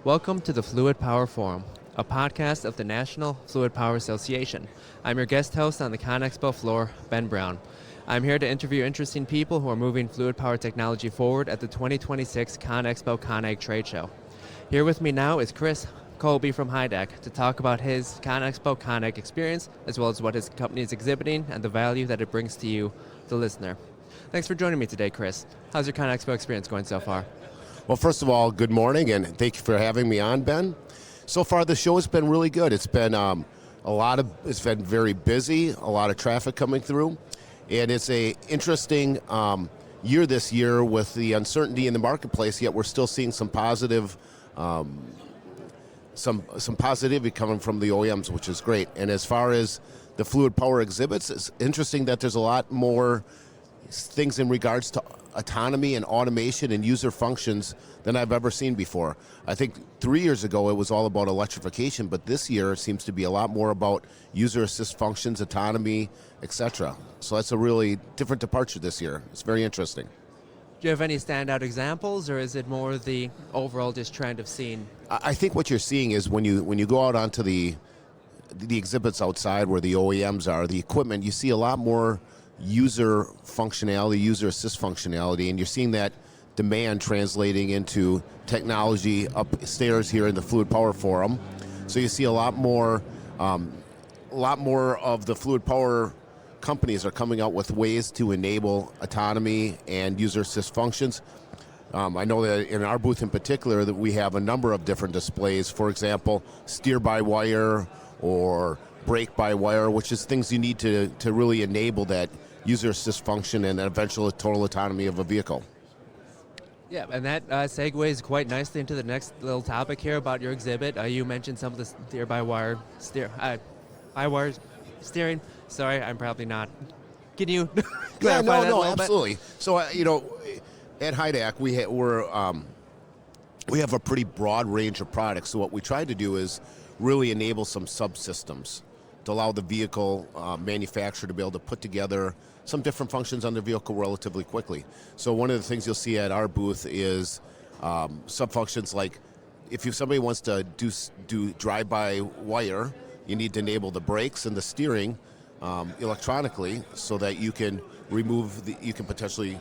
Welcome to the Fluid Power Forum, a podcast of the National Fluid Power Association. I'm your guest host on the CONEXPO floor, Ben Brown. I'm here to interview interesting people who are moving fluid power technology forward at the 2026 CONEXPO CONEG trade show. Here with me now is chris.kolbe from HYDAC to talk about his CONEXPO CONEG experience, as well as what his company is exhibiting and the value that it brings to you, the listener. Thanks for joining me today, Chris. How's your CONEXPO experience going so far? Well, first of all, good morning, and thank you for having me on, Ben. So far, the show has been really good. It's been it's been very busy, a lot of traffic coming through, and it's a interesting year this year with the uncertainty in the marketplace. Yet we're still seeing some positive, some positivity coming from the OEMs, which is great. And as far as the fluid power exhibits, it's interesting that there's a lot more things in regards to autonomy and automation and user functions than I've ever seen before. I think 3 years ago it was all about electrification, but this year it seems to be a lot more about user assist functions, autonomy, etc. So that's a really different departure this year. It's very interesting. Do you have any standout examples, or is it more the overall just trend of seeing? I think what you're seeing is when you go out onto the exhibits outside where the OEMs are, the equipment, you see a lot more user functionality, user assist functionality, and you're seeing that demand translating into technology upstairs here in the Fluid Power Forum. So you see a lot more of the fluid power companies are coming out with ways to enable autonomy and user assist functions. I know that in our booth in particular that we have a number of different displays. For example, steer by wire or brake by wire, which is things you need to really enable that user assist function and eventual total autonomy of a vehicle. Yeah, and that segues quite nicely into the next little topic here about your exhibit. You mentioned some of the steer by wire steering. Sorry, I'm probably not. Can you clarify that a little absolutely. bit? So at HYDAC we have a pretty broad range of products. So what we tried to do is really enable some subsystems to allow the vehicle manufacturer to be able to put together some different functions on the vehicle relatively quickly. So one of the things you'll see at our booth is sub-functions like if somebody wants to do drive-by-wire, you need to enable the brakes and the steering electronically so that you can you can potentially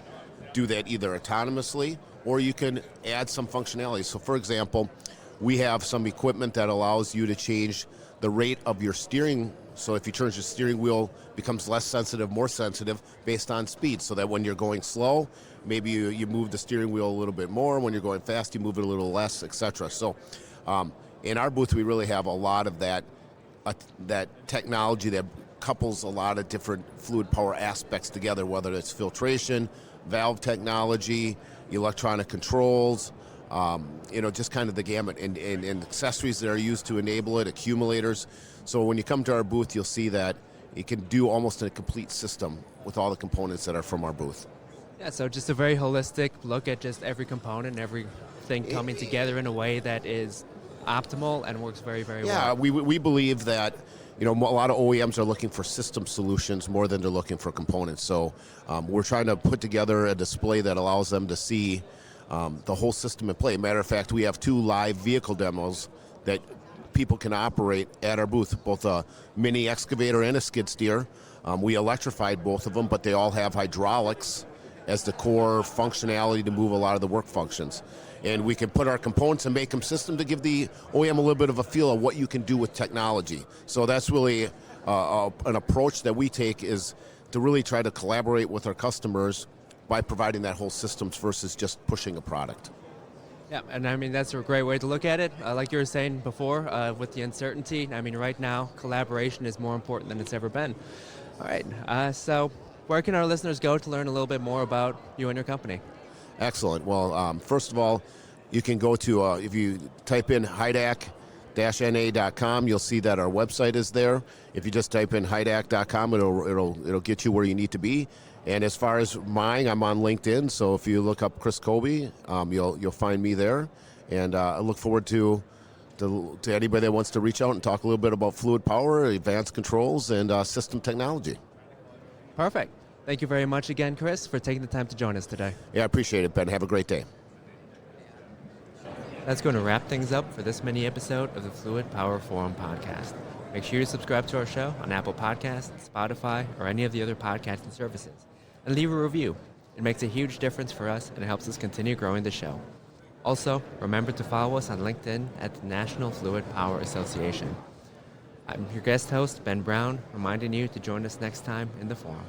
do that either autonomously or you can add some functionality. So for example, we have some equipment that allows you to change the rate of your steering. So if you turn your steering wheel becomes less sensitive, more sensitive based on speed, so that when you're going slow, maybe you move the steering wheel a little bit more. When you're going fast, you move it a little less, etc. So in our booth, we really have a lot of that technology that couples a lot of different fluid power aspects together, whether it's filtration, valve technology, electronic controls, just kind of the gamut, and accessories that are used to enable it, accumulators. So when you come to our booth, you'll see that it can do almost a complete system with all the components that are from our booth. Yeah, so just a very holistic look at just every component, everything coming together in a way that is optimal and works very, very well. Yeah, we believe that a lot of OEMs are looking for system solutions more than they're looking for components. So we're trying to put together a display that allows them to see the whole system in play. Matter of fact, we have 2 live vehicle demos that people can operate at our booth, both a mini excavator and a skid steer. We electrified both of them, but they all have hydraulics as the core functionality to move a lot of the work functions. And we can put our components and make them system to give the OEM a little bit of a feel of what you can do with technology. So that's really an approach that we take, is to really try to collaborate with our customers by providing that whole systems versus just pushing a product. Yeah, and I mean, that's a great way to look at it. Like you were saying before, with the uncertainty, I mean, right now, collaboration is more important than it's ever been. All right, so where can our listeners go to learn a little bit more about you and your company? Excellent. Well, first of all, you can go to, if you type in hydac-na.com, you'll see that our website is there. If you just type in hydac.com, it'll get you where you need to be. And as far as mine, I'm on LinkedIn, so if you look up Chris Kolbe, you'll find me there. And I look forward to anybody that wants to reach out and talk a little bit about fluid power, advanced controls, and system technology. Perfect. Thank you very much again, Chris, for taking the time to join us today. Yeah, I appreciate it, Ben. Have a great day. That's going to wrap things up for this mini episode of the Fluid Power Forum podcast. Make sure you subscribe to our show on Apple Podcasts, Spotify, or any of the other podcasting services. And leave a review. It makes a huge difference for us and it helps us continue growing the show. Also, remember to follow us on LinkedIn at the National Fluid Power Association. I'm your guest host, Ben Brown, reminding you to join us next time in the forum.